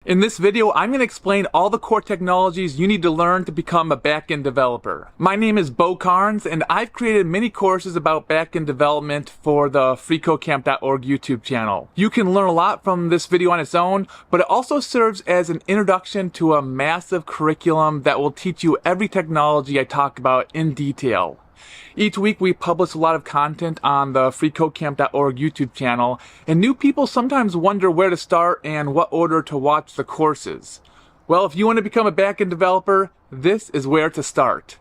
In this video, I'm going to explain all the core technologies you need to learn to become a backend developer. My name is Bo Carnes, and I've created many courses about backend development for the freecodecamp.org YouTube channel. You can learn a lot from this video on its own, but it also serves as an introduction to a massive curriculum that will teach you every technology I talk about in detail. Each week we publish a lot of content on the freecodecamp.org YouTube channel, and new people sometimes wonder where to start and what order to watch the courses. Well, if you want to become a backend developer, this is where to start.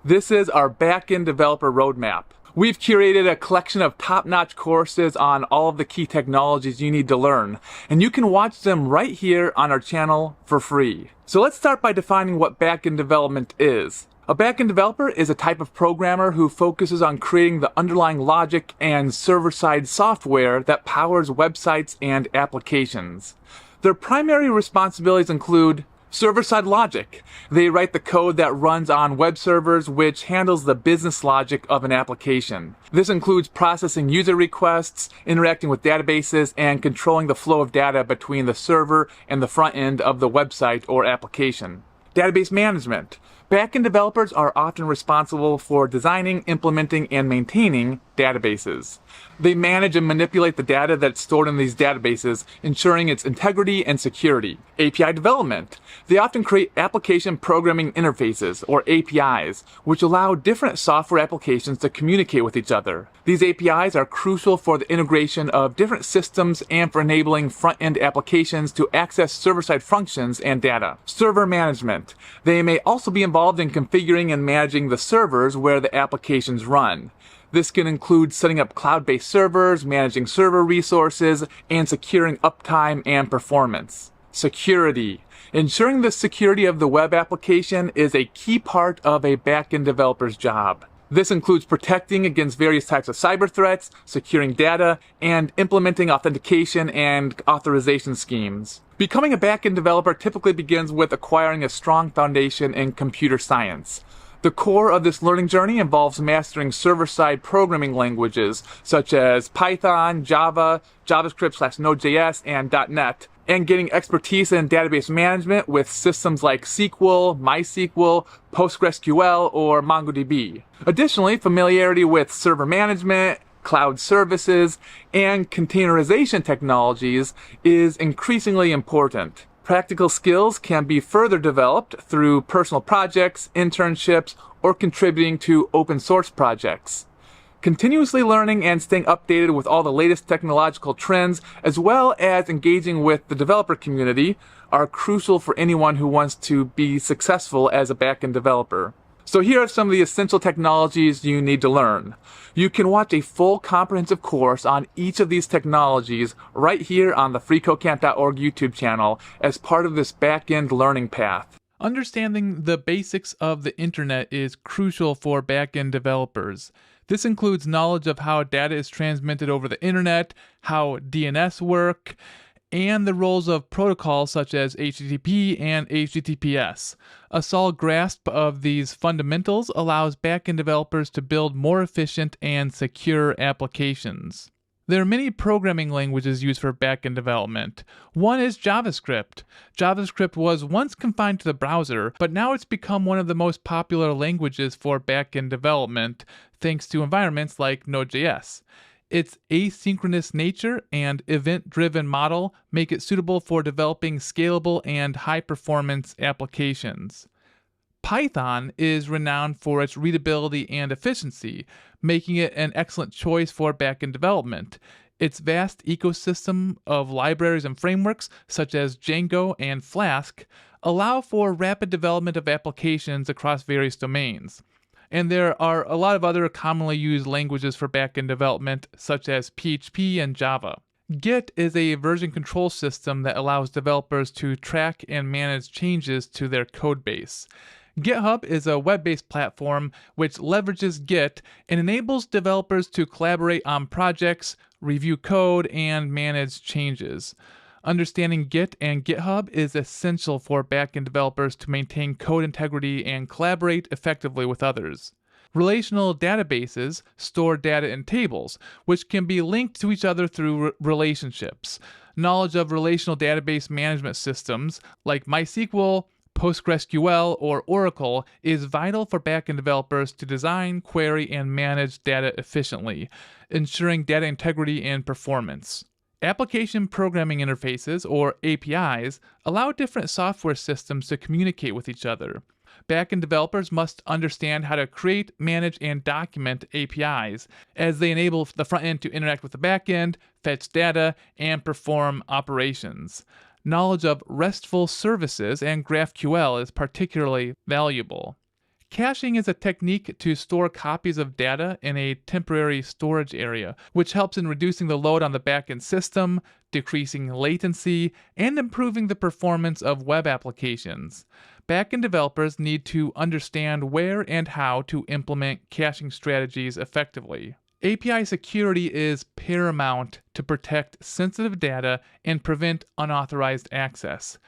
This is our Backend Developer Roadmap. We've curated a collection of top-notch courses on all of the key technologies you need to learn, and you can watch them right here on our channel for free. So let's start by defining what backend development is. A backend developer is a type of programmer who focuses on creating the underlying logic and server-side software that powers websites and applications. Their primary responsibilities include server-side logic. They write the code that runs on web servers, which handles the business logic of an application. This includes processing user requests, interacting with databases, and controlling the flow of data between the server and the front end of the website or application. Database management. Backend developers are often responsible for designing, implementing, and maintaining databases. They manage and manipulate the data that's stored in these databases, ensuring its integrity and security. API development. They often create application programming interfaces, or APIs, which allow different software applications to communicate with each other. These APIs are crucial for the integration of different systems and for enabling front-end applications to access server-side functions and data. Server management. They may also be involved in configuring and managing the servers where the applications run. This can include setting up cloud-based servers, managing server resources, and securing uptime and performance. Security. Ensuring the security of the web application is a key part of a backend developer's job. This includes protecting against various types of cyber threats, securing data, and implementing authentication and authorization schemes. Becoming a backend developer typically begins with acquiring a strong foundation in computer science. The core of this learning journey involves mastering server-side programming languages such as Python, Java, JavaScript/Node.js, and .NET, and getting expertise in database management with systems like SQL, MySQL, PostgreSQL, or MongoDB. Additionally, familiarity with server management, cloud services, and containerization technologies is increasingly important. Practical skills can be further developed through personal projects, internships, or contributing to open source projects. Continuously learning and staying updated with all the latest technological trends, as well as engaging with the developer community, are crucial for anyone who wants to be successful as a backend developer. So here are some of the essential technologies you need to learn. You can watch a full comprehensive course on each of these technologies right here on the freecodecamp.org YouTube channel as part of this backend learning path. Understanding the basics of the internet is crucial for backend developers. This includes knowledge of how data is transmitted over the internet, how DNS work, and the roles of protocols such as HTTP and HTTPS. A solid grasp of these fundamentals allows backend developers to build more efficient and secure applications. There are many programming languages used for backend development. One is JavaScript. JavaScript was once confined to the browser, but now it's become one of the most popular languages for backend development, thanks to environments like Node.js. Its asynchronous nature and event-driven model make it suitable for developing scalable and high-performance applications. Python is renowned for its readability and efficiency, making it an excellent choice for backend development. Its vast ecosystem of libraries and frameworks, such as Django and Flask, allow for rapid development of applications across various domains. And there are a lot of other commonly used languages for backend development, such as PHP and Java. Git is a version control system that allows developers to track and manage changes to their codebase. GitHub is a web-based platform which leverages Git and enables developers to collaborate on projects, review code, and manage changes. Understanding Git and GitHub is essential for backend developers to maintain code integrity and collaborate effectively with others. Relational databases store data in tables, which can be linked to each other through relationships. Knowledge of relational database management systems like MySQL, PostgreSQL, or Oracle is vital for backend developers to design, query, and manage data efficiently, ensuring data integrity and performance. Application programming interfaces, or APIs, allow different software systems to communicate with each other. Backend developers must understand how to create, manage, and document APIs, as they enable the front end to interact with the backend, fetch data, and perform operations. Knowledge of RESTful services and GraphQL is particularly valuable. Caching is a technique to store copies of data in a temporary storage area, which helps in reducing the load on the backend system, decreasing latency, and improving the performance of web applications. Backend developers need to understand where and how to implement caching strategies effectively. API security is paramount to protect sensitive data and prevent unauthorized access.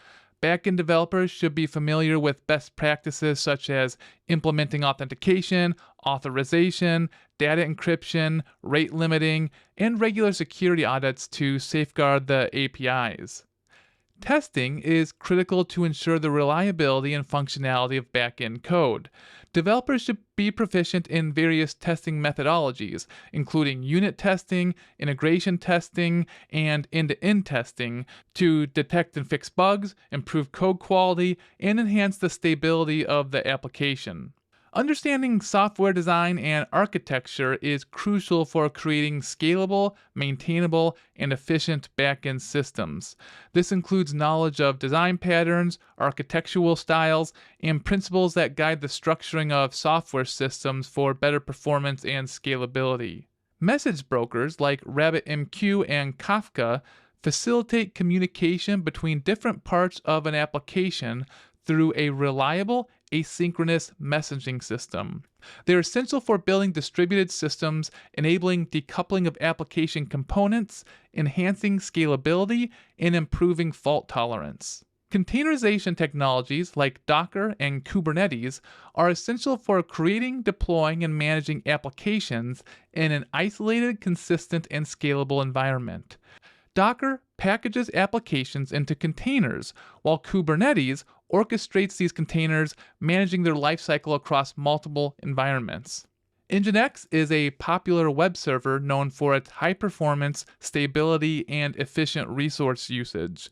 Backend developers should be familiar with best practices such as implementing authentication, authorization, data encryption, rate limiting, and regular security audits to safeguard the APIs. Testing is critical to ensure the reliability and functionality of backend code. Developers should be proficient in various testing methodologies, including unit testing, integration testing, and end-to-end testing, to detect and fix bugs, improve code quality, and enhance the stability of the application. Understanding software design and architecture is crucial for creating scalable, maintainable, and efficient backend systems. This includes knowledge of design patterns, architectural styles, and principles that guide the structuring of software systems for better performance and scalability. Message brokers like RabbitMQ and Kafka facilitate communication between different parts of an application through a reliable, asynchronous messaging system. They're essential for building distributed systems, enabling decoupling of application components, enhancing scalability, and improving fault tolerance. Containerization technologies like Docker and Kubernetes are essential for creating, deploying, and managing applications in an isolated, consistent, and scalable environment. Docker packages applications into containers, while Kubernetes orchestrates these containers, managing their lifecycle across multiple environments. Nginx is a popular web server known for its high performance, stability, and efficient resource usage.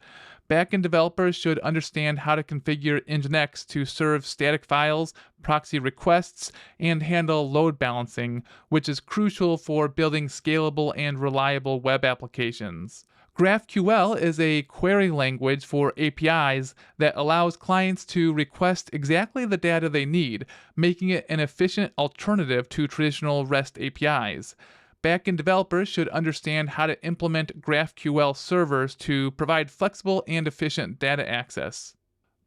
Backend developers should understand how to configure Nginx to serve static files, proxy requests, and handle load balancing, which is crucial for building scalable and reliable web applications. GraphQL is a query language for APIs that allows clients to request exactly the data they need, making it an efficient alternative to traditional REST APIs. Backend developers should understand how to implement GraphQL servers to provide flexible and efficient data access.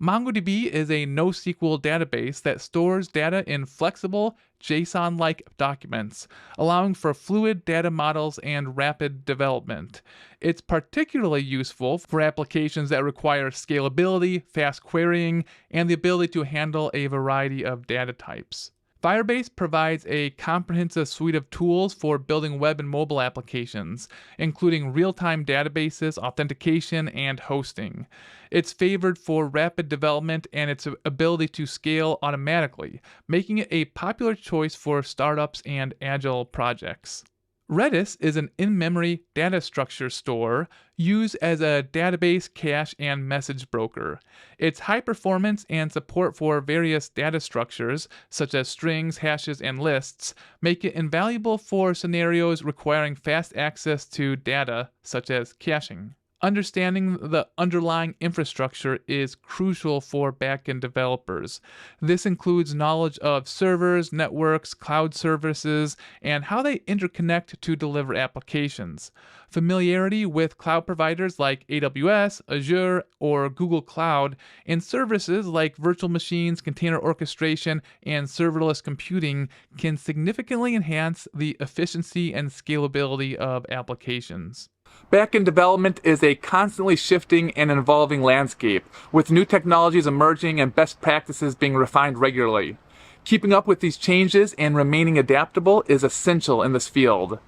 MongoDB is a NoSQL database that stores data in flexible, JSON-like documents, allowing for fluid data models and rapid development. It's particularly useful for applications that require scalability, fast querying, and the ability to handle a variety of data types. Firebase provides a comprehensive suite of tools for building web and mobile applications, including real-time databases, authentication, and hosting. It's favored for rapid development and its ability to scale automatically, making it a popular choice for startups and agile projects. Redis is an in-memory data structure store used as a database, cache, and message broker. Its high performance and support for various data structures, such as strings, hashes, and lists, make it invaluable for scenarios requiring fast access to data, such as caching. Understanding the underlying infrastructure is crucial for backend developers. This includes knowledge of servers, networks, cloud services, and how they interconnect to deliver applications. Familiarity with cloud providers like AWS, Azure, or Google Cloud, and services like virtual machines, container orchestration, and serverless computing can significantly enhance the efficiency and scalability of applications. Backend development is a constantly shifting and evolving landscape, with new technologies emerging and best practices being refined regularly. Keeping up with these changes and remaining adaptable is essential in this field.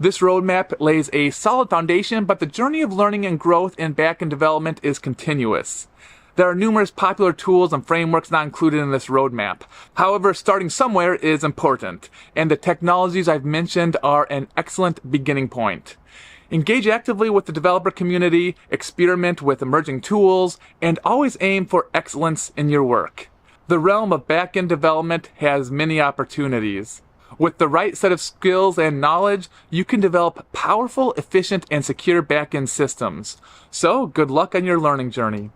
This roadmap lays a solid foundation, but the journey of learning and growth in backend development is continuous. There are numerous popular tools and frameworks not included in this roadmap. However, starting somewhere is important, and the technologies I've mentioned are an excellent beginning point. Engage actively with the developer community, experiment with emerging tools, and always aim for excellence in your work. The realm of backend development has many opportunities. With the right set of skills and knowledge, you can develop powerful, efficient, and secure backend systems. So, good luck on your learning journey.